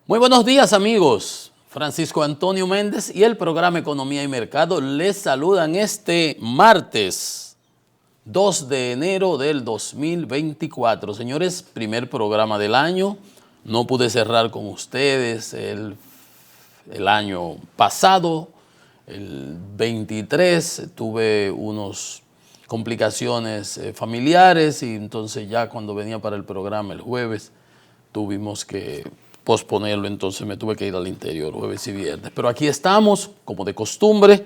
Muy buenos días, amigos. Francisco Antonio Méndez y el programa Economía y Mercado les saludan este martes 2 de enero del 2024. Señores, primer programa del año. No pude cerrar con ustedes el año pasado, el 23. Tuve unas complicaciones familiares y entonces ya cuando venía para el programa el jueves tuvimos que posponerlo, entonces me tuve que ir al interior jueves y viernes. Pero aquí estamos, como de costumbre,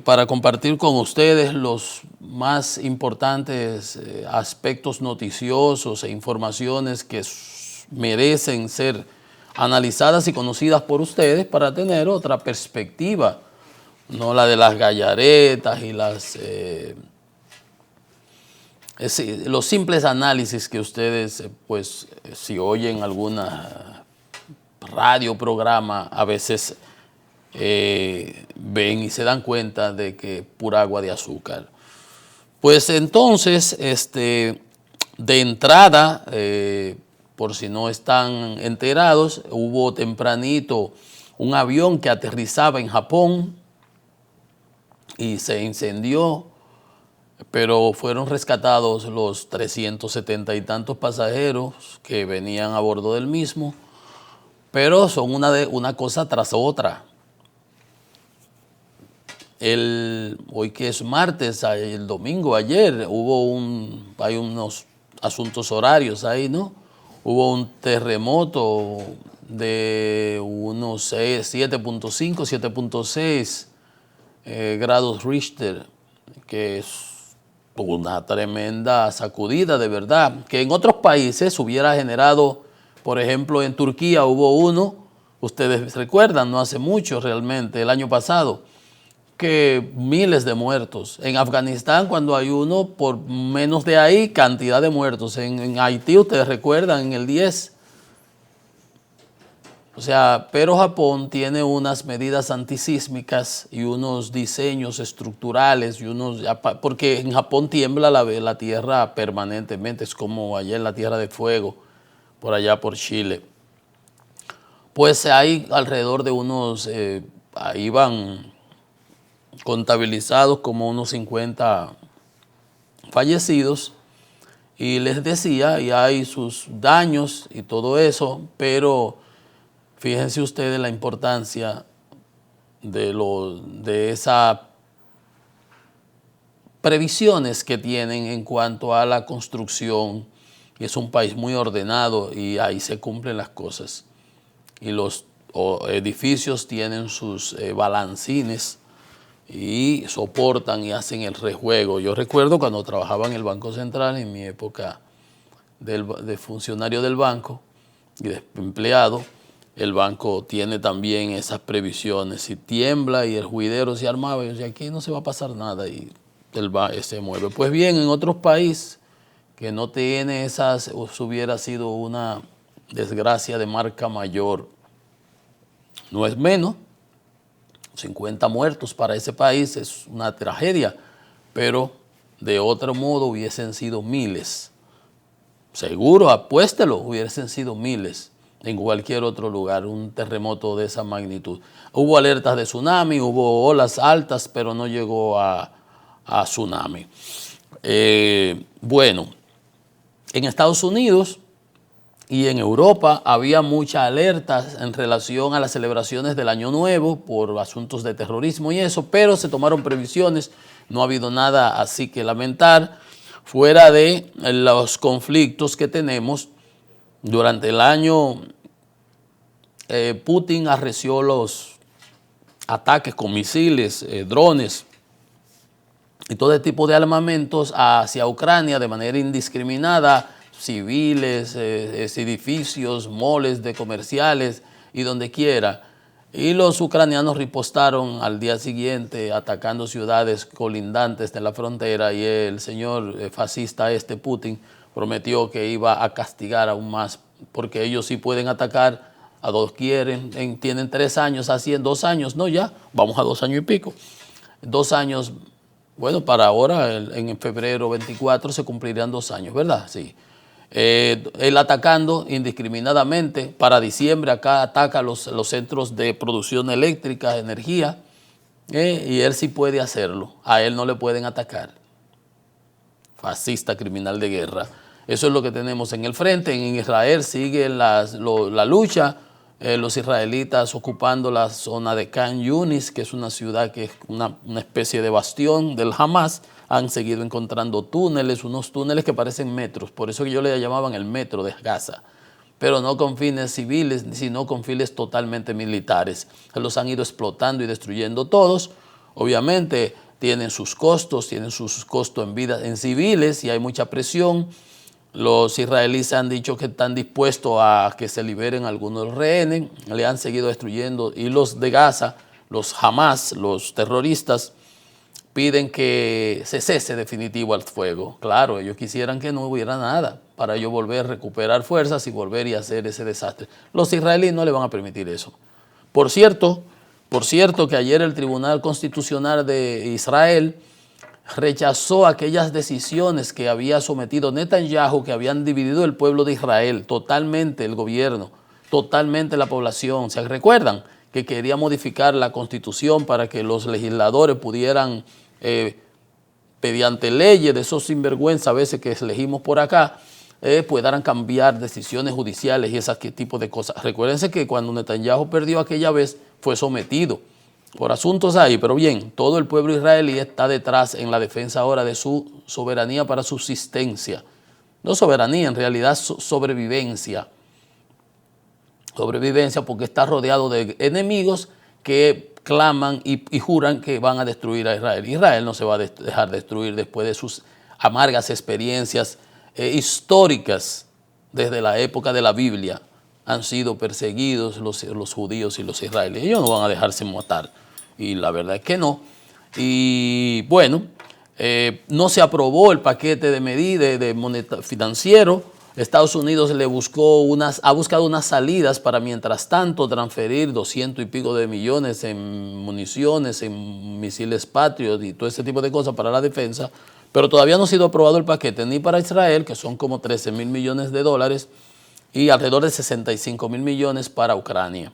para compartir con ustedes los más importantes aspectos noticiosos e informaciones que merecen ser analizadas y conocidas por ustedes para tener otra perspectiva, no la de las gallaretas y los simples análisis que ustedes, pues, si oyen alguna radio, programa, a veces ven y se dan cuenta de que pura agua de azúcar. Pues entonces, de entrada, por si no están enterados, hubo tempranito un avión que aterrizaba en Japón y se incendió, pero fueron rescatados los 370 y tantos pasajeros que venían a bordo del mismo, pero son una cosa tras otra. Hoy que es martes, el domingo, ayer, hay unos asuntos horarios ahí, ¿no? Hubo un terremoto de unos 7.5, 7.6 grados Richter, que es una tremenda sacudida de verdad, que en otros países hubiera generado, por ejemplo, en Turquía hubo uno, ustedes recuerdan, no hace mucho realmente, el año pasado, que miles de muertos. En Afganistán, cuando hay uno, por menos de ahí, cantidad de muertos. En Haití, ustedes recuerdan, en el 10. O sea, pero Japón tiene unas medidas antisísmicas y unos diseños estructurales, porque en Japón tiembla la tierra permanentemente, es como allá en la Tierra de Fuego, por allá por Chile. Pues hay alrededor de unos, ahí van contabilizados como unos 50 fallecidos, y les decía, y hay sus daños y todo eso, pero fíjense ustedes la importancia de esas previsiones que tienen en cuanto a la construcción. Y es un país muy ordenado y ahí se cumplen las cosas. Y los edificios tienen sus balancines y soportan y hacen el rejuego. Yo recuerdo cuando trabajaba en el Banco Central, en mi época de funcionario del banco y de empleado, el banco tiene también esas previsiones. Si tiembla y el juidero se armaba, yo decía, aquí no se va a pasar nada y se mueve. Pues bien, en otros países que no tiene esas, hubiera sido una desgracia de marca mayor. No es menos, 50 muertos para ese país es una tragedia, pero de otro modo hubiesen sido miles. Seguro, apuéstelo, hubiesen sido miles en cualquier otro lugar, un terremoto de esa magnitud. Hubo alertas de tsunami, hubo olas altas, pero no llegó a tsunami. Bueno, en Estados Unidos y en Europa había muchas alertas en relación a las celebraciones del Año Nuevo por asuntos de terrorismo y eso, pero se tomaron previsiones, no ha habido nada así que lamentar, fuera de los conflictos que tenemos. Durante el año, Putin arreció los ataques con misiles, drones y todo tipo de armamentos hacia Ucrania de manera indiscriminada, civiles, edificios, moles de comerciales y donde quiera. Y los ucranianos ripostaron al día siguiente atacando ciudades colindantes de la frontera, y el señor fascista Putin prometió que iba a castigar aún más, porque ellos sí pueden atacar a dos quieren, tienen 3 años, así en 2 años, no ya, vamos a 2 años y pico, 2 años, bueno, para ahora en febrero 24 se cumplirían 2 años, ¿verdad? Sí. Él atacando indiscriminadamente. Para diciembre acá ataca los centros de producción eléctrica, energía, y él sí puede hacerlo. A él no le pueden atacar. Fascista, criminal de guerra. Eso es lo que tenemos en el frente. En Israel sigue la lucha. Los israelitas ocupando la zona de Khan Yunis, que es una ciudad que es una especie de bastión del Hamas. Han seguido encontrando túneles, unos túneles que parecen metros, por eso que yo le llamaban el metro de Gaza, pero no con fines civiles, sino con fines totalmente militares. Los han ido explotando y destruyendo todos. Obviamente tienen sus costos en vida, en civiles, y hay mucha presión. Los israelíes han dicho que están dispuestos a que se liberen algunos rehenes, le han seguido destruyendo, y los de Gaza, los Hamas, los terroristas, piden que se cese definitivo el fuego. Claro, ellos quisieran que no hubiera nada para ellos volver a recuperar fuerzas y volver y hacer ese desastre. Los israelíes no le van a permitir eso. Por cierto que ayer el Tribunal Constitucional de Israel rechazó aquellas decisiones que había sometido Netanyahu, que habían dividido el pueblo de Israel, totalmente el gobierno, totalmente la población. ¿Se recuerdan? Que quería modificar la Constitución para que los legisladores pudieran, mediante leyes de esos sinvergüenza a veces que elegimos por acá, puedan cambiar decisiones judiciales y ese tipo de cosas. Recuérdense que cuando Netanyahu perdió aquella vez, fue sometido por asuntos ahí, pero bien, todo el pueblo israelí está detrás en la defensa ahora de su soberanía para subsistencia. No soberanía, en realidad sobrevivencia. Sobrevivencia porque está rodeado de enemigos que claman y juran que van a destruir a Israel. Israel no se va a dejar destruir después de sus amargas experiencias históricas. Desde la época de la Biblia han sido perseguidos los judíos y los israelíes. Ellos no van a dejarse matar, y la verdad es que no. Y bueno, no se aprobó el paquete de medidas financiero. Estados Unidos ha buscado unas salidas para, mientras tanto, transferir 200 y pico de millones en municiones, en misiles Patriot y todo ese tipo de cosas para la defensa, pero todavía no ha sido aprobado el paquete ni para Israel, que son como 13.000 millones de dólares, y alrededor de 65.000 millones para Ucrania.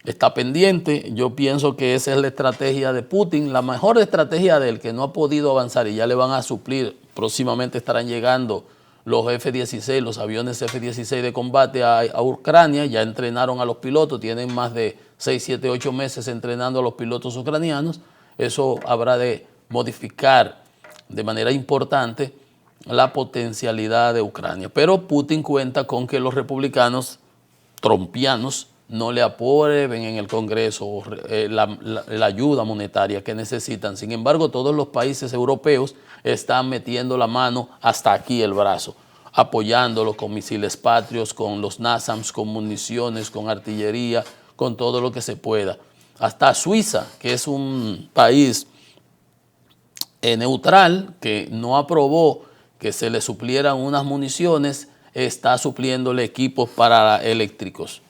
Está pendiente. Yo pienso que esa es la estrategia de Putin, la mejor estrategia de él, que no ha podido avanzar, y ya le van a suplir. Próximamente estarán llegando los F-16, los aviones F-16 de combate a Ucrania. Ya entrenaron a los pilotos, tienen más de 6, 7, 8 meses entrenando a los pilotos ucranianos. Eso habrá de modificar de manera importante la potencialidad de Ucrania. Pero Putin cuenta con que los republicanos trompianos no le aprueben en el Congreso la ayuda monetaria que necesitan. Sin embargo, todos los países europeos están metiendo la mano hasta aquí el brazo, apoyándolo con misiles Patriot, con los NASAMS, con municiones, con artillería, con todo lo que se pueda. Hasta Suiza, que es un país neutral, que no aprobó que se le suplieran unas municiones, está supliéndole equipos para eléctricos,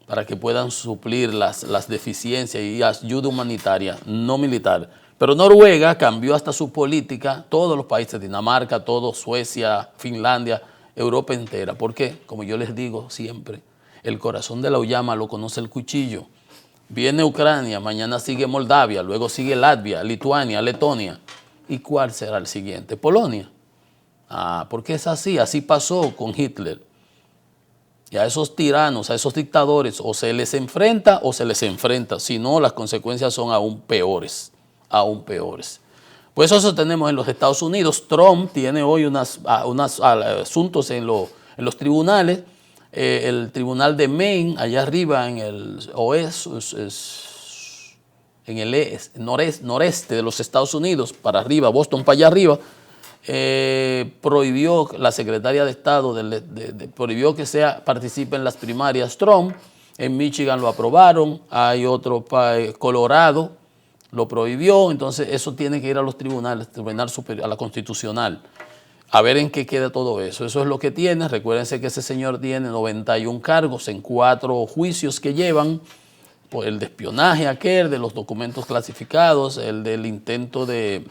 para que puedan suplir las deficiencias y ayuda humanitaria, no militar. Pero Noruega cambió hasta su política, todos los países, Dinamarca, todo, Suecia, Finlandia, Europa entera. Porque, como yo les digo siempre, el corazón de la llama lo conoce el cuchillo. Viene Ucrania, mañana sigue Moldavia, luego sigue Latvia, Lituania, Letonia. ¿Y cuál será el siguiente? Polonia. Porque es así pasó con Hitler. Y a esos tiranos, a esos dictadores, o se les enfrenta o se les enfrenta. Si no, las consecuencias son aún peores, aún peores. Pues eso tenemos en los Estados Unidos. Trump tiene hoy unos asuntos en los tribunales. El tribunal de Maine, allá arriba en el noreste de los Estados Unidos, para arriba, Boston para allá arriba, prohibió, la secretaria de Estado prohibió que participe en las primarias Trump. En Michigan lo aprobaron, hay otro país, Colorado, lo prohibió. Entonces eso tiene que ir a los tribunales, Tribunal Superior, a la Constitucional, a ver en qué queda todo eso. Eso es lo que tiene. Recuérdense que ese señor tiene 91 cargos en 4 juicios que llevan, por el de espionaje aquel, de los documentos clasificados, el del intento de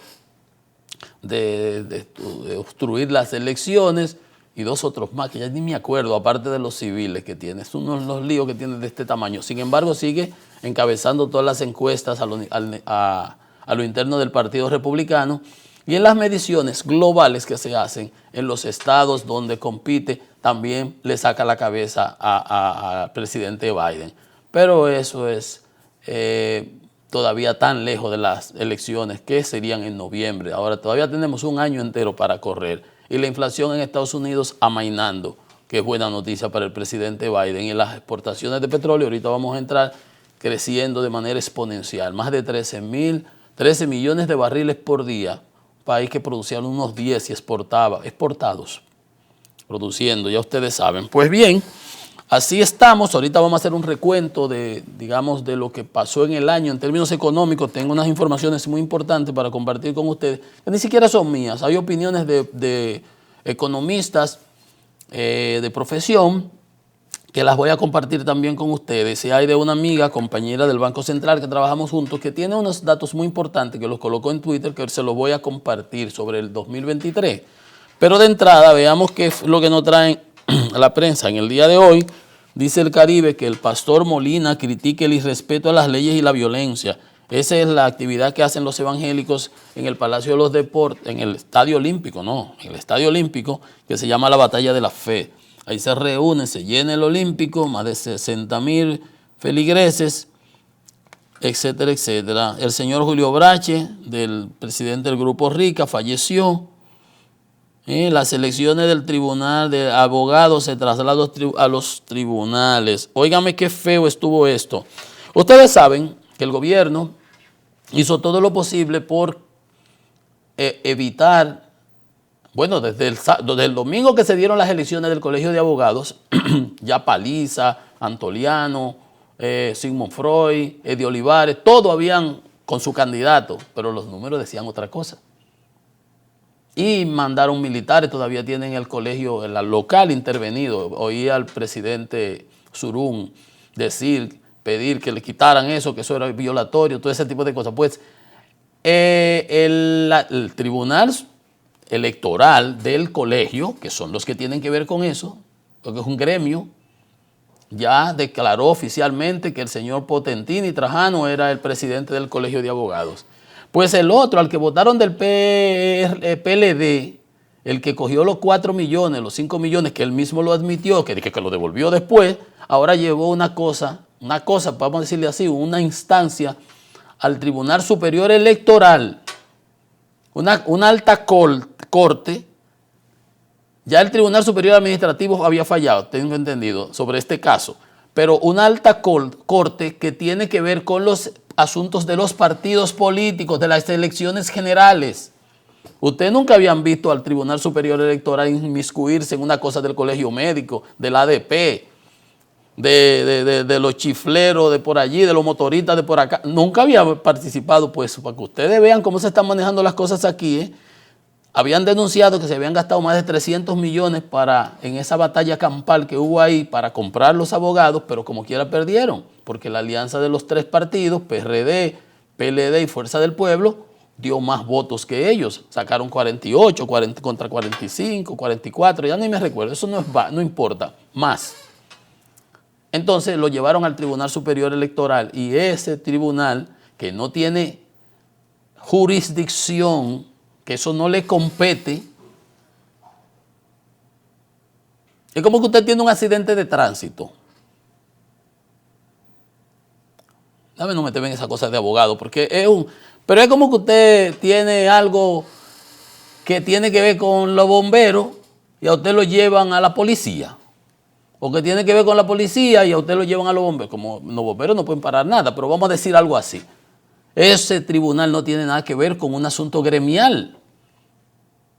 obstruir las elecciones y 2 otros más, que ya ni me acuerdo, aparte de los civiles que tiene. Es uno de los líos que tiene de este tamaño. Sin embargo, sigue encabezando todas las encuestas a lo interno del Partido Republicano y en las mediciones globales que se hacen en los estados donde compite, también le saca la cabeza al presidente Biden. Pero eso es todavía tan lejos de las elecciones que serían en noviembre. Ahora todavía tenemos un año entero para correr y la inflación en Estados Unidos amainando, que es buena noticia para el presidente Biden, y las exportaciones de petróleo, ahorita vamos a entrar, creciendo de manera exponencial, más de 13 millones de barriles por día, un país que producía unos 10 y exportados, produciendo, ya ustedes saben. Pues bien, así estamos. Ahorita vamos a hacer un recuento de, digamos, de lo que pasó en el año en términos económicos. Tengo unas informaciones muy importantes para compartir con ustedes, que ni siquiera son mías. Hay opiniones de economistas de profesión que las voy a compartir también con ustedes. Y hay de una amiga, compañera del Banco Central, que trabajamos juntos, que tiene unos datos muy importantes, que los colocó en Twitter, que se los voy a compartir sobre el 2023. Pero de entrada, veamos qué es lo que nos traen a la prensa. En el día de hoy, dice El Caribe que el pastor Molina critica el irrespeto a las leyes y la violencia. Esa es la actividad que hacen los evangélicos en el Palacio de los Deportes, en el Estadio Olímpico, en el Estadio Olímpico, que se llama la Batalla de la Fe. Ahí se reúne, se llena el Olímpico, más de 60,000 feligreses, etcétera, etcétera. El señor Julio Brache, del presidente del Grupo Rica, falleció. Las elecciones del Tribunal de Abogados se trasladan a los tribunales. Óigame qué feo estuvo esto. Ustedes saben que el gobierno hizo todo lo posible por evitar, bueno, desde el domingo que se dieron las elecciones del Colegio de Abogados, ya Paliza, Antoliano, Sigmund Freud, Eddie Olivares, todos habían con su candidato, pero los números decían otra cosa. Y mandaron militares, todavía tienen el colegio, el local intervenido. Oí al presidente Surún pedir que le quitaran eso, que eso era violatorio, todo ese tipo de cosas. Pues el Tribunal Electoral del colegio, que son los que tienen que ver con eso, porque es un gremio, ya declaró oficialmente que el señor Potentini Trajano era el presidente del Colegio de Abogados. Pues el otro, al que votaron del PLD, el que cogió los 4 millones, los 5 millones, que él mismo lo admitió, que lo devolvió después, ahora llevó una cosa, vamos a decirle así, una instancia al Tribunal Superior Electoral, una alta corte. Ya el Tribunal Superior Administrativo había fallado, tengo entendido, sobre este caso, pero una alta corte que tiene que ver con los asuntos de los partidos políticos, de las elecciones generales. Ustedes nunca habían visto al Tribunal Superior Electoral inmiscuirse en una cosa del colegio médico, del ADP, de los chifleros de por allí, de los motoristas de por acá. Nunca había participado, pues, para que ustedes vean cómo se están manejando las cosas aquí. Habían denunciado que se habían gastado más de 300 millones en esa batalla campal que hubo ahí para comprar los abogados, pero como quiera perdieron, porque la alianza de los 3 partidos, PRD, PLD y Fuerza del Pueblo, dio más votos que ellos. Sacaron 48 contra 45, 44, ya ni me recuerdo, eso no importa, más. Entonces lo llevaron al Tribunal Superior Electoral y ese tribunal, que no tiene jurisdicción, que eso no le compete. Es como que usted tiene un accidente de tránsito. Dame, no me meterme en esa cosa de abogado, porque pero es como que usted tiene algo que tiene que ver con los bomberos y a usted lo llevan a la policía. O que tiene que ver con la policía y a usted lo llevan a los bomberos. Como los bomberos no pueden parar nada, pero vamos a decir algo así. Ese tribunal no tiene nada que ver con un asunto gremial.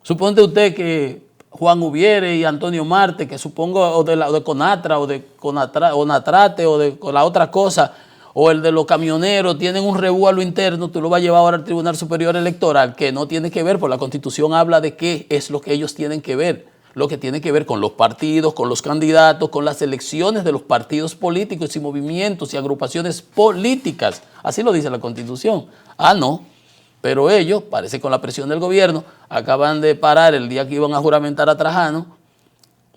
Suponte usted que Juan Ubiere y Antonio Marte, que supongo, o de Conatra, o de Conatrate, o de la otra cosa, o el de los camioneros, tienen un rebú a lo interno, tú lo vas a llevar ahora al Tribunal Superior Electoral, que no tiene que ver, porque la Constitución habla de qué es lo que ellos tienen que ver. Lo que tiene que ver con los partidos, con los candidatos, con las elecciones de los partidos políticos y movimientos y agrupaciones políticas. Así lo dice la Constitución. No, pero ellos, parece con la presión del gobierno, acaban de parar el día que iban a juramentar a Trajano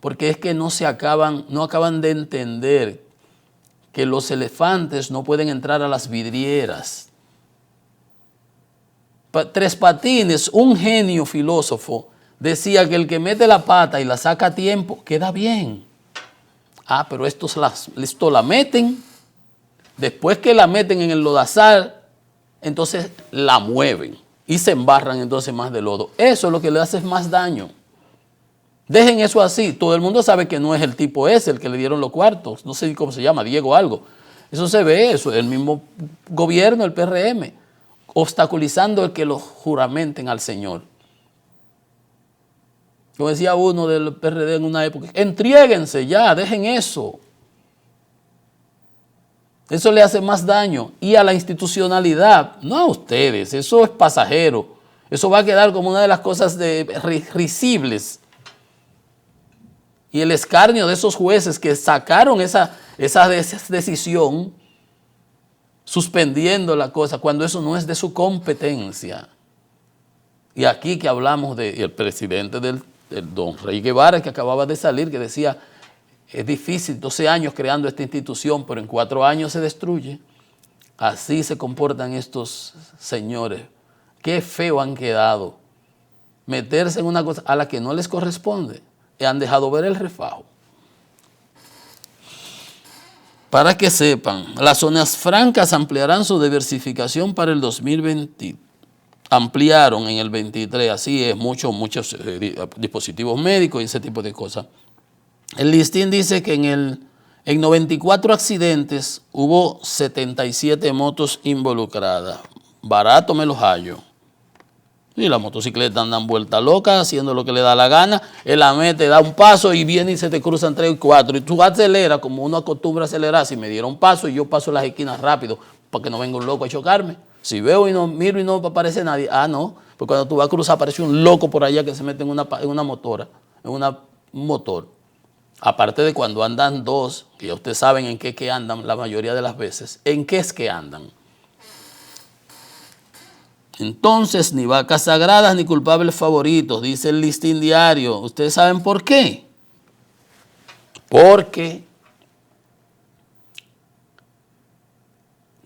porque es que no acaban de entender que los elefantes no pueden entrar a las vidrieras. Tres Patines, un genio filósofo, decía que el que mete la pata y la saca a tiempo, queda bien. Ah, pero esto la meten, después que la meten en el lodazal, entonces la mueven y se embarran entonces más de lodo. Eso es lo que le hace más daño. Dejen eso así. Todo el mundo sabe que no es el tipo ese el que le dieron los cuartos. No sé cómo se llama, Diego algo. Eso se ve, eso es el mismo gobierno, el PRM, obstaculizando el que lo juramenten al Señor. Como decía uno del PRD en una época, entréguense ya, dejen eso. Eso le hace más daño. Y a la institucionalidad, no a ustedes, eso es pasajero. Eso va a quedar como una de las cosas risibles. Y el escarnio de esos jueces que sacaron esa decisión suspendiendo la cosa cuando eso no es de su competencia. Y aquí que hablamos del presidente del don Rey Guevara, que acababa de salir, que decía, es difícil, 12 años creando esta institución, pero en 4 años se destruye. Así se comportan estos señores. Qué feo han quedado. Meterse en una cosa a la que no les corresponde. Y han dejado ver el refajo. Para que sepan, las zonas francas ampliarán su diversificación para el 2020. Ampliaron en el 23, así es, muchos dispositivos médicos y ese tipo de cosas. El listín dice que en 94 accidentes hubo 77 motos involucradas. Barato me los hallo. Y las motocicletas andan vuelta loca, haciendo lo que le da la gana. Él la mete, da un paso y viene y se te cruzan 3 y 4. Y tú aceleras como uno acostumbra a acelerar. Si me dieron paso y yo paso las esquinas rápido para que no venga un loco a chocarme. Si veo y no miro y no aparece nadie, no. Porque cuando tú vas a cruzar aparece un loco por allá que se mete en una motora, en un motor. Aparte de cuando andan dos, que ya ustedes saben en qué andan la mayoría de las veces. ¿En qué es que andan? Entonces, ni vacas sagradas ni culpables favoritos, dice el listín diario. ¿Ustedes saben por qué? Porque,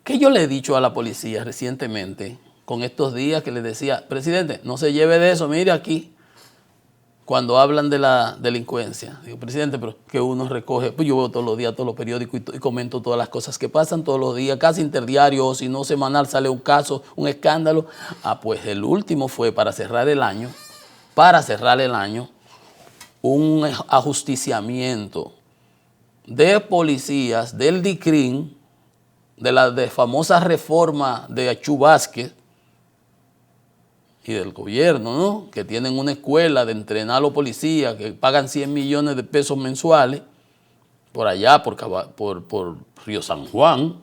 ¿qué yo le he dicho a la policía recientemente, con estos días que les decía, presidente, no se lleve de eso, mire aquí, cuando hablan de la delincuencia? Digo, presidente, pero que uno recoge, pues yo veo todos los días todos los periódicos y comento todas las cosas que pasan todos los días, casi interdiario, o si no semanal sale un caso, un escándalo. Pues el último fue para cerrar el año, un ajusticiamiento de policías del DICRIN, de la famosa reforma de Achú Vázquez, y del gobierno, ¿no? Que tienen una escuela de entrenar a los policías que pagan 100 millones de pesos mensuales por allá, por Río San Juan,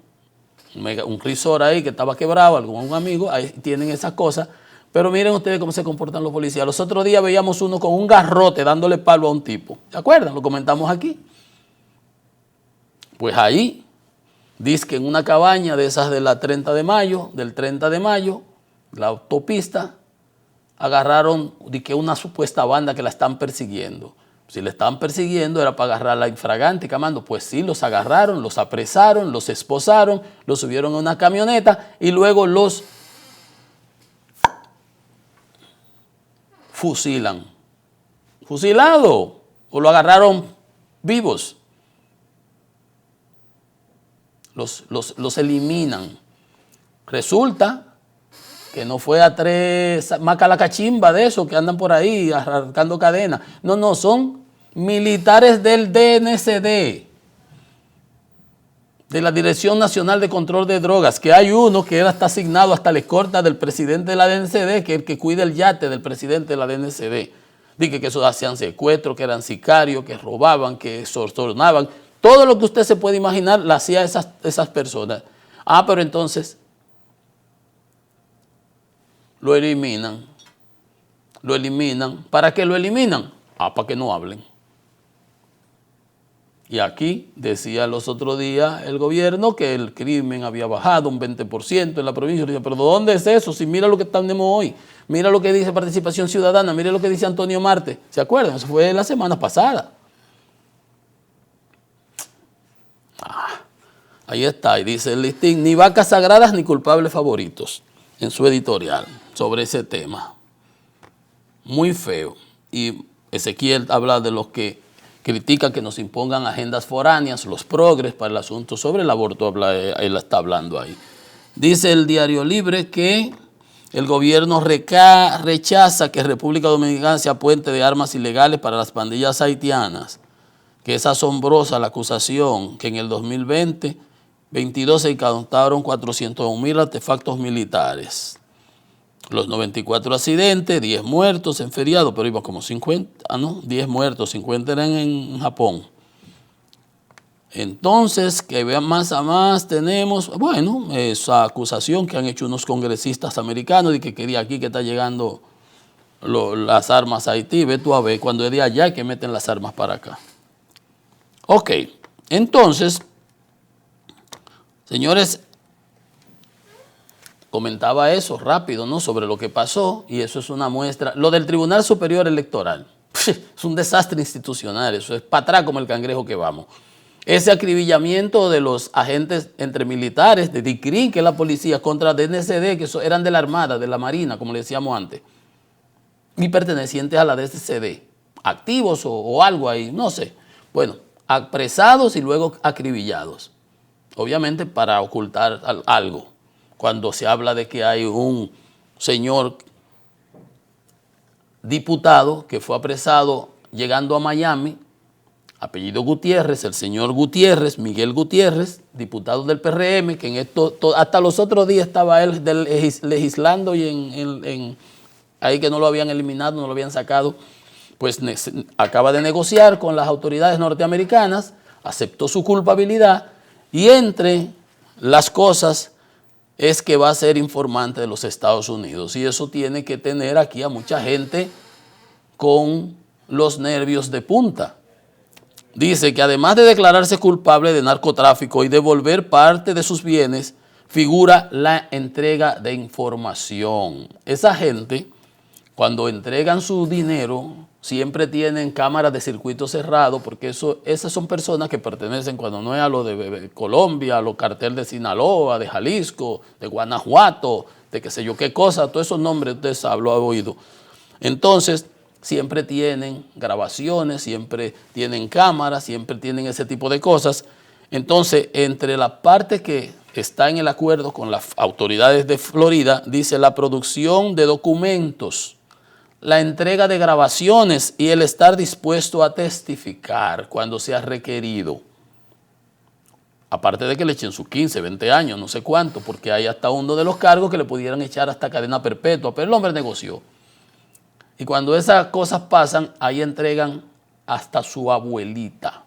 un resort ahí que estaba quebrado, un amigo, ahí tienen esas cosas. Pero miren ustedes cómo se comportan los policías. Los otros días veíamos uno con un garrote dándole palo a un tipo. ¿Se acuerdan? Lo comentamos aquí. Pues ahí, dice que en una cabaña de esas de la 30 de mayo, del 30 de mayo, la autopista, agarraron de que una supuesta banda que la están persiguiendo. Si la estaban persiguiendo era para agarrarla infragante, camando. Pues sí, los agarraron, los apresaron, los esposaron, los subieron a una camioneta y luego los fusilan. Fusilado. O lo agarraron vivos. Los eliminan. Resulta que no fue a 3 macalacachimba de esos que andan por ahí arrancando cadenas. No, son militares del DNCD, de la Dirección Nacional de Control de Drogas, que hay uno que está asignado hasta la escolta del presidente de la DNCD, que es el que cuida el yate del presidente de la DNCD. Dice que eso hacían secuestros, que eran sicarios, que robaban, que extorsionaban. Todo lo que usted se puede imaginar lo hacía esas personas. Pero entonces lo eliminan. ¿Para qué lo eliminan? Para que no hablen. Y aquí decía los otros días el gobierno que el crimen había bajado un 20% en la provincia. Pero ¿de dónde es eso? Si mira lo que tenemos hoy. Mira lo que dice Participación Ciudadana. Mira lo que dice Antonio Marte. ¿Se acuerdan? Eso fue la semana pasada. Ahí está, y dice el listín, ni vacas sagradas ni culpables favoritos, en su editorial, sobre ese tema. Muy feo. Y Ezequiel habla de los que critican que nos impongan agendas foráneas, los progres para el asunto sobre el aborto, él está hablando ahí. Dice el Diario Libre que el gobierno rechaza que República Dominicana sea puente de armas ilegales para las pandillas haitianas, que es asombrosa la acusación que en el 2022 se incautaron 401,000 artefactos militares. Los 94 accidentes, 10 muertos en feriado, pero iba como 50, ¿no? 10 muertos, 50 eran en Japón. Entonces, que vean más a más, tenemos, bueno, esa acusación que han hecho unos congresistas americanos de que de aquí que está llegando las armas a Haití. Ve tú a ver, cuando es de allá que meten las armas para acá. Ok, entonces, señores, comentaba eso rápido, ¿no? Sobre lo que pasó, y eso es una muestra. Lo del Tribunal Superior Electoral, es un desastre institucional, eso es para atrás como el cangrejo que vamos. Ese acribillamiento de los agentes entre militares, de DICRIN, que es la policía, contra DNCD, que eran de la Armada, de la Marina, como le decíamos antes, y pertenecientes a la DNCD, activos o algo ahí, no sé. Bueno, apresados y luego acribillados, obviamente para ocultar algo. Cuando se habla de que hay un señor diputado que fue apresado llegando a Miami, apellido Gutiérrez, el señor Gutiérrez, Miguel Gutiérrez, diputado del PRM, que en esto, hasta los otros días estaba él legislando y ahí que no lo habían eliminado, no lo habían sacado, pues acaba de negociar con las autoridades norteamericanas, aceptó su culpabilidad y entre las cosas es que va a ser informante de los Estados Unidos, y eso tiene que tener aquí a mucha gente con los nervios de punta. Dice que además de declararse culpable de narcotráfico y devolver parte de sus bienes, figura la entrega de información. Esa gente, cuando entregan su dinero, siempre tienen cámaras de circuito cerrado, porque esas son personas que pertenecen, cuando no es a lo de Colombia, a los carteles de Sinaloa, de Jalisco, de Guanajuato, de qué sé yo qué cosa, todos esos nombres ustedes lo han oído. Entonces, siempre tienen grabaciones, siempre tienen cámaras, siempre tienen ese tipo de cosas. Entonces, entre la parte que está en el acuerdo con las autoridades de Florida, dice la producción de documentos, la entrega de grabaciones y el estar dispuesto a testificar cuando sea requerido. Aparte de que le echen sus 15, 20 años, no sé cuánto, porque hay hasta uno de los cargos que le pudieran echar hasta cadena perpetua, pero el hombre negoció. Y cuando esas cosas pasan, ahí entregan hasta su abuelita,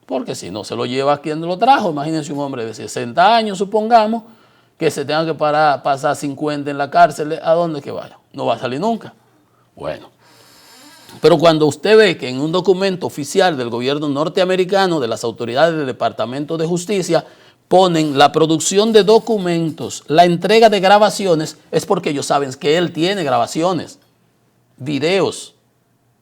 porque si no se lo lleva quien lo trajo. Imagínense un hombre de 60 años, supongamos, que se tenga que pasar 50 en la cárcel, ¿a dónde que vaya? No va a salir nunca. Bueno, pero cuando usted ve que en un documento oficial del gobierno norteamericano, de las autoridades del Departamento de Justicia, ponen la producción de documentos, la entrega de grabaciones, es porque ellos saben que él tiene grabaciones, videos,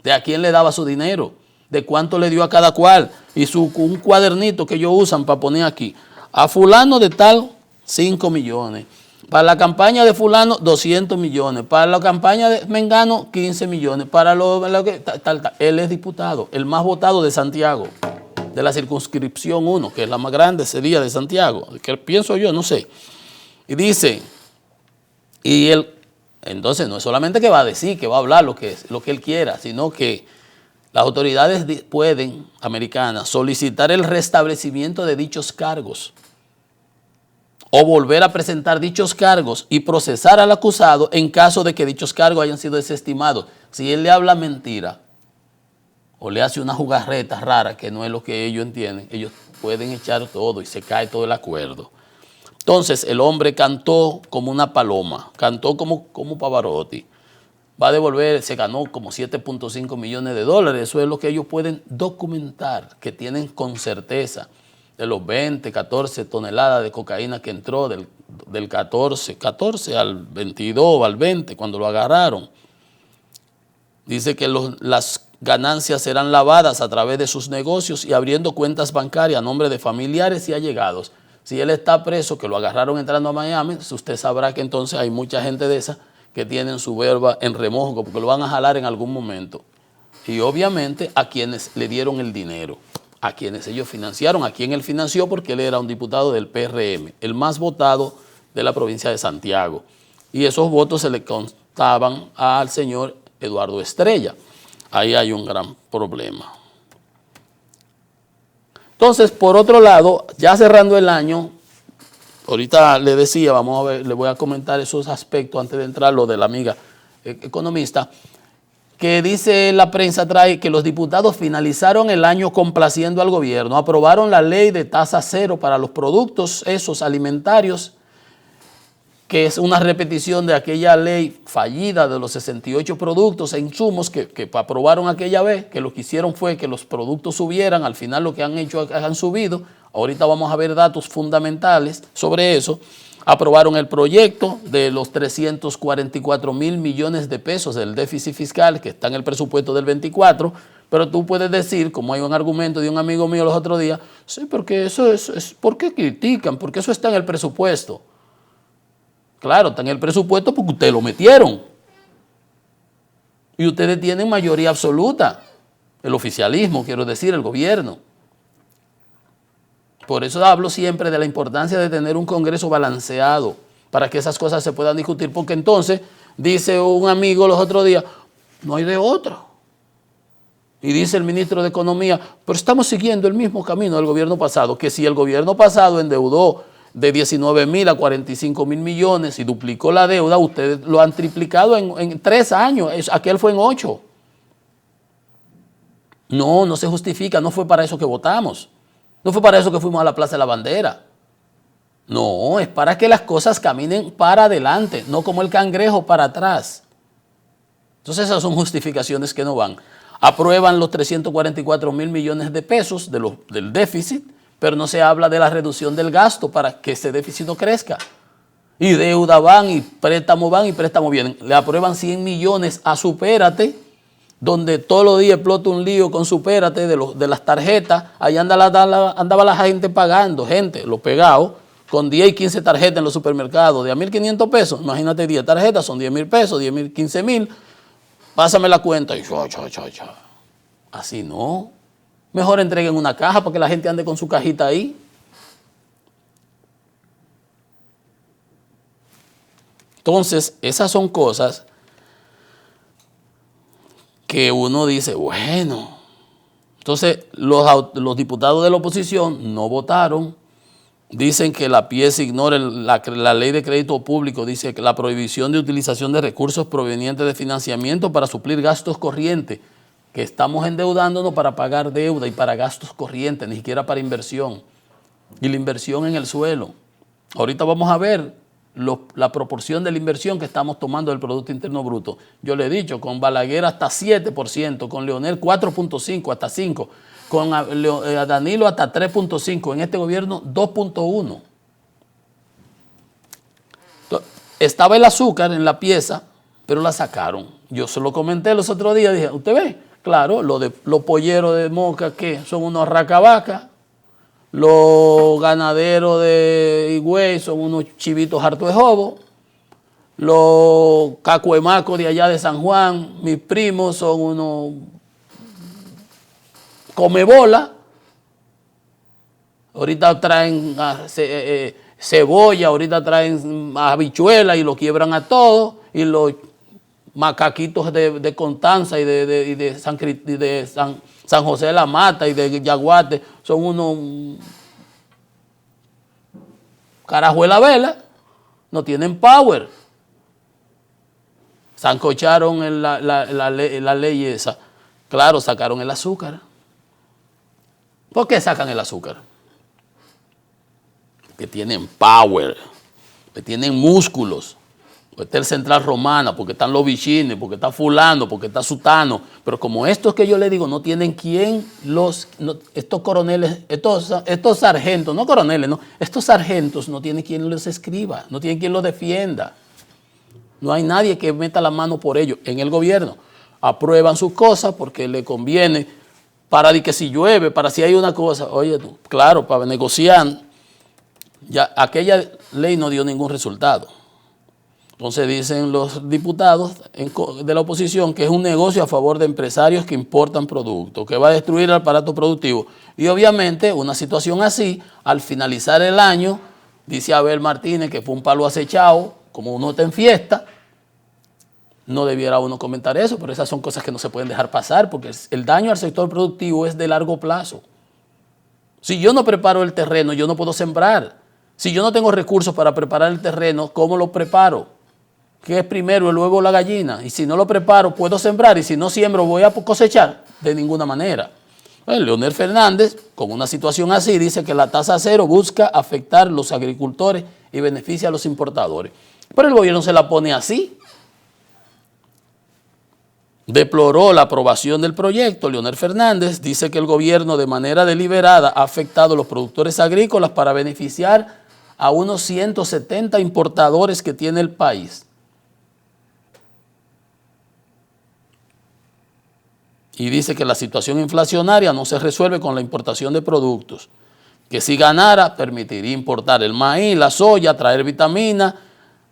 de a quién le daba su dinero, de cuánto le dio a cada cual, y un cuadernito que ellos usan para poner aquí, a fulano de tal, 5 millones, para la campaña de fulano, 200 millones, para la campaña de Mengano, 15 millones, para lo que tal. Él es diputado, el más votado de Santiago, de la circunscripción 1, que es la más grande sería de Santiago, que pienso yo, no sé. Y dice, y él, entonces no es solamente que va a decir, que va a hablar lo que él quiera, sino que las autoridades pueden, americanas, solicitar el restablecimiento de dichos cargos o volver a presentar dichos cargos y procesar al acusado en caso de que dichos cargos hayan sido desestimados. Si él le habla mentira o le hace una jugarreta rara que no es lo que ellos entienden, ellos pueden echar todo y se cae todo el acuerdo. Entonces el hombre cantó como una paloma, cantó como Pavarotti. Va a devolver, se ganó como 7.5 millones de dólares. Eso es lo que ellos pueden documentar, que tienen con certeza. De los 20, 14 toneladas de cocaína que entró del 14 al 22, al 20, cuando lo agarraron. Dice que ganancias serán lavadas a través de sus negocios y abriendo cuentas bancarias a nombre de familiares y allegados. Si él está preso, que lo agarraron entrando a Miami, usted sabrá que entonces hay mucha gente de esa que tienen su verba en remojo porque lo van a jalar en algún momento. Y obviamente a quienes le dieron el dinero, a quienes ellos financiaron, a quien él financió porque él era un diputado del PRM, el más votado de la provincia de Santiago. Y esos votos se le constaban al señor Eduardo Estrella. Ahí hay un gran problema. Entonces, por otro lado, ya cerrando el año, ahorita le decía, vamos a ver, le voy a comentar esos aspectos antes de entrar, lo de la amiga economista, que dice la prensa, trae que los diputados finalizaron el año complaciendo al gobierno, aprobaron la ley de tasa cero para los productos esos alimentarios, que es una repetición de aquella ley fallida de los 68 productos e insumos que aprobaron aquella vez, que lo que hicieron fue que los productos subieran, al final lo que han hecho han subido. Ahorita vamos a ver datos fundamentales sobre eso. Aprobaron el proyecto de los 344.000 millones de pesos del déficit fiscal que está en el presupuesto del 24, pero tú puedes decir, como hay un argumento de un amigo mío los otros días, sí, porque eso es ¿por qué critican? Porque eso está en el presupuesto. Claro, está en el presupuesto porque ustedes lo metieron. Y ustedes tienen mayoría absoluta. El oficialismo, quiero decir, el gobierno. Por eso hablo siempre de la importancia de tener un Congreso balanceado para que esas cosas se puedan discutir. Porque entonces, dice un amigo los otros días, no hay de otra. Y dice el ministro de Economía, pero estamos siguiendo el mismo camino del gobierno pasado, que si el gobierno pasado endeudó de 19.000 a 45.000 millones y duplicó la deuda, ustedes lo han triplicado en 3 años, aquel fue en 8. No se justifica, no fue para eso que votamos, no fue para eso que fuimos a la Plaza de la Bandera. No, es para que las cosas caminen para adelante, no como el cangrejo para atrás. Entonces esas son justificaciones que no van. Aprueban los 344.000 millones de pesos del déficit, pero no se habla de la reducción del gasto para que ese déficit no crezca. Y deuda van, y préstamo vienen. Le aprueban 100 millones a Supérate, donde todos los días explota un lío con Supérate de las tarjetas. Ahí andaba la gente pagando, los pegados, con 10 y 15 tarjetas en los supermercados, de a 1.500 pesos. Imagínate 10 tarjetas, son 10.000 pesos, 10.000, 15.000. Pásame la cuenta. Y así no. Mejor entreguen una caja para que la gente ande con su cajita ahí. Entonces, esas son cosas que uno dice, bueno. Entonces, los diputados de la oposición no votaron. Dicen que la pieza ignora la ley de crédito público, dice que la prohibición de utilización de recursos provenientes de financiamiento para suplir gastos corrientes, que estamos endeudándonos para pagar deuda y para gastos corrientes, ni siquiera para inversión. Y la inversión en el suelo. Ahorita vamos a ver la proporción de la inversión que estamos tomando del Producto Interno Bruto. Yo le he dicho, con Balaguer hasta 7%, con Leonel 4.5%, hasta 5%, con Danilo hasta 3.5%, en este gobierno 2.1%. Estaba el azúcar en la pieza, pero la sacaron. Yo se lo comenté los otros días, dije, ¿usted ve? Claro, los polleros de Moca, que son unos racabacas, los ganaderos de Higüey son unos chivitos hartos de jobo, los cacuemacos de allá de San Juan, mis primos, son unos comebola. Ahorita traen cebolla, ahorita traen habichuela y lo quiebran a todos, y los macaquitos de Constanza y de San José de la Mata y de Yaguate son unos carajuela vela, no tienen power. Sancocharon en la ley esa. Claro, sacaron el azúcar. ¿Por qué sacan el azúcar? Porque tienen power, porque tienen músculos. Porque está el Central Romana, porque están los bichines, porque está fulano, porque está sutano. Pero como estos que yo le digo no tienen quien estos coroneles, estos sargentos, no coroneles, no, estos sargentos no tienen quien los escriba, no tienen quien los defienda. No hay nadie que meta la mano por ellos en el gobierno. aprueban sus cosas porque le conviene para que si llueve, para si hay una cosa. Oye, tú, claro, para negociar, ya aquella ley no dio ningún resultado. Entonces dicen los diputados de la oposición que es un negocio a favor de empresarios que importan productos, que va a destruir el aparato productivo. Y obviamente una situación así, al finalizar el año, dice Abel Martínez que fue un palo acechado, como uno está en fiesta, no debiera uno comentar eso, pero esas son cosas que no se pueden dejar pasar porque el daño al sector productivo es de largo plazo. Si yo no preparo el terreno, yo no puedo sembrar. Si yo no tengo recursos para preparar el terreno, ¿cómo lo preparo? ¿Qué es primero, el huevo o la gallina? Y si no lo preparo, puedo sembrar, y si no siembro, voy a cosechar. De ninguna manera. Leonel Fernández, con una situación así, dice que la tasa cero busca afectar a los agricultores y beneficia a los importadores. Pero el gobierno se la pone así. Deploró la aprobación del proyecto. Leonel Fernández dice que el gobierno de manera deliberada ha afectado a los productores agrícolas para beneficiar a unos 170 importadores que tiene el país. Y dice que la situación inflacionaria no se resuelve con la importación de productos, que si ganara permitiría importar el maíz, la soya, traer vitaminas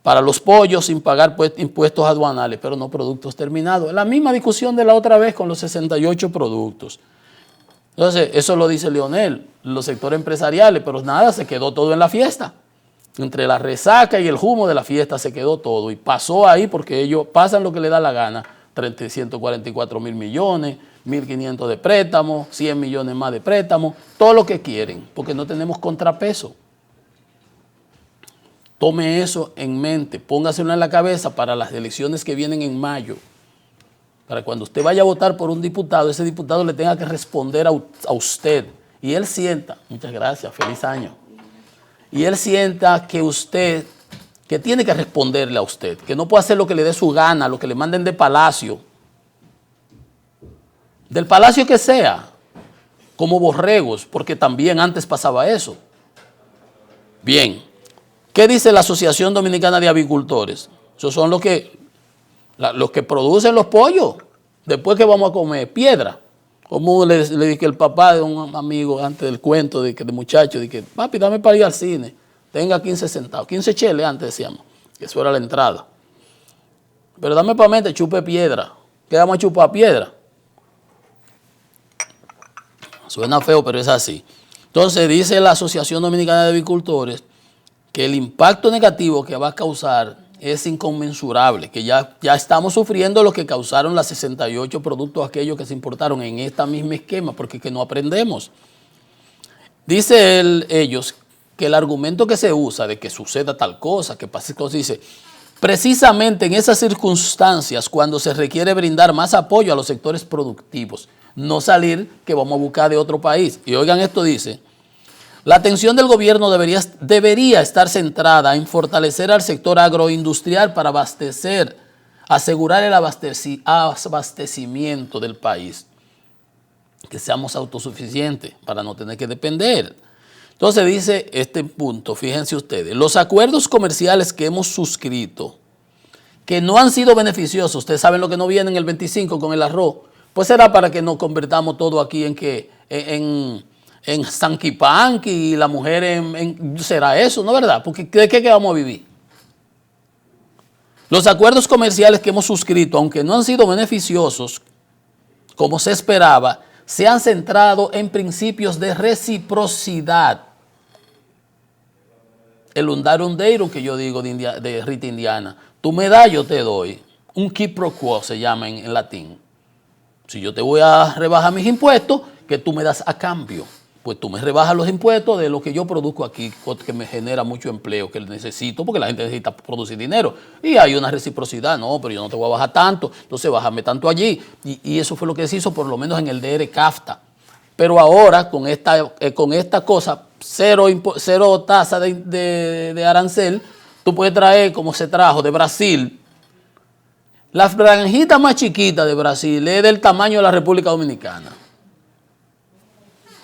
para los pollos sin pagar impuestos aduanales, pero no productos terminados. Es la misma discusión de la otra vez con los 68 productos. Entonces, eso lo dice Leonel, los sectores empresariales, pero nada, se quedó todo en la fiesta. Entre la resaca y el humo de la fiesta se quedó todo y pasó ahí porque ellos pasan lo que les da la gana. 344 mil millones, 1.500 de préstamos, 100 millones más de préstamos, todo lo que quieren, porque no tenemos contrapeso. Tome eso en mente, póngaselo en la cabeza para las elecciones que vienen en mayo, para cuando usted vaya a votar por un diputado, ese diputado le tenga que responder a usted, y él sienta, muchas gracias, feliz año, y él sienta que usted, que tiene que responderle a usted, que no puede hacer lo que le dé su gana, lo que le manden de palacio, del palacio que sea, como borregos, porque también antes pasaba eso. Bien, ¿qué dice la Asociación Dominicana de Avicultores? Esos son los que producen los pollos, después que vamos a comer, piedra. Como le dije el papá de un amigo antes del cuento de muchacho, de que papi, dame para ir al cine. Tenga 15 centavos, 15 cheles antes decíamos, que eso era la entrada. Pero dame para mente, chupe piedra. ¿Qué vamos a chupar piedra? Suena feo, pero es así. Entonces dice la Asociación Dominicana de Avicultores que el impacto negativo que va a causar es inconmensurable, que ya estamos sufriendo lo que causaron las 68 productos aquellos que se importaron en este mismo esquema, porque que no aprendemos. Dice ellos que el argumento que se usa de que suceda tal cosa, que pase cosa, dice, precisamente en esas circunstancias cuando se requiere brindar más apoyo a los sectores productivos, no salir que vamos a buscar de otro país. Y oigan esto, dice, la atención del gobierno debería estar centrada en fortalecer al sector agroindustrial para asegurar el abastecimiento del país, que seamos autosuficientes para no tener que depender. Entonces dice este punto, fíjense ustedes, los acuerdos comerciales que hemos suscrito, que no han sido beneficiosos, ustedes saben lo que no viene en el 25 con el arroz, pues será para que nos convertamos todo aquí en sanquipanqui y la mujer será eso, ¿no es verdad? Porque ¿de qué vamos a vivir? Los acuerdos comerciales que hemos suscrito, aunque no han sido beneficiosos, como se esperaba, se han centrado en principios de reciprocidad. El undarum que yo digo de Rita Indiana, tú me das, yo te doy. Un quid pro quo se llama en latín. Si yo te voy a rebajar mis impuestos, ¿qué tú me das a cambio? Pues tú me rebajas los impuestos de lo que yo produzco aquí, que me genera mucho empleo que necesito, porque la gente necesita producir dinero. Y hay una reciprocidad, no, pero yo no te voy a bajar tanto, entonces bájame tanto allí. Y eso fue lo que se hizo por lo menos en el DR-CAFTA. Pero ahora, con esta cosa, cero tasa de arancel, tú puedes traer, como se trajo de Brasil, la franjita más chiquita de Brasil es del tamaño de la República Dominicana.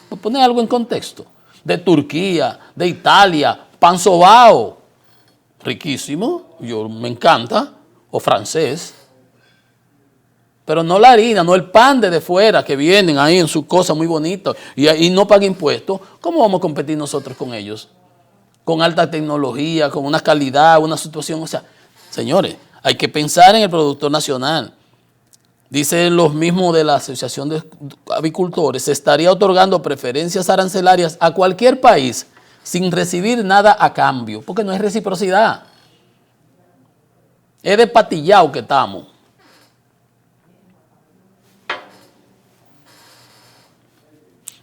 Por poner algo en contexto. De Turquía, de Italia, pan sobao, riquísimo, me encanta, o francés. Pero no la harina, no el pan de fuera que vienen ahí en sus cosas muy bonitas y no pagan impuestos. ¿Cómo vamos a competir nosotros con ellos? Con alta tecnología, con una calidad, una situación. O sea, señores, hay que pensar en el productor nacional. Dicen los mismos de la Asociación de Avicultores, se estaría otorgando preferencias arancelarias a cualquier país sin recibir nada a cambio, porque no es reciprocidad. Es de patillao que estamos.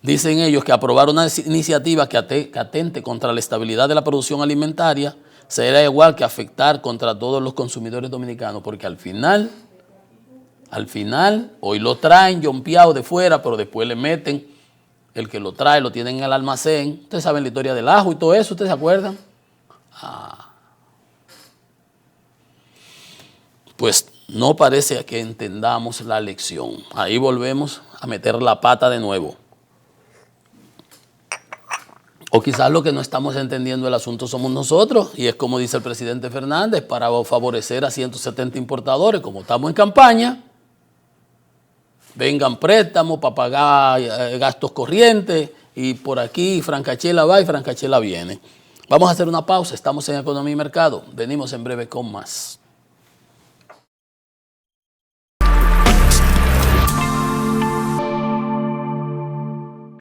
Dicen ellos que aprobar una iniciativa que atente contra la estabilidad de la producción alimentaria será igual que afectar contra todos los consumidores dominicanos, porque al final, hoy lo traen yompeado de fuera, pero después le meten, el que lo trae lo tienen en el almacén. Ustedes saben la historia del ajo y todo eso, ¿ustedes se acuerdan? Pues no parece que entendamos la lección. Ahí volvemos a meter la pata de nuevo. O quizás lo que no estamos entendiendo el asunto somos nosotros, y es como dice el presidente Fernández, para favorecer a 170 importadores, como estamos en campaña, vengan préstamos para pagar gastos corrientes, y por aquí Francachela va y Francachela viene. Vamos a hacer una pausa, estamos en Economía y Mercado, venimos en breve con más.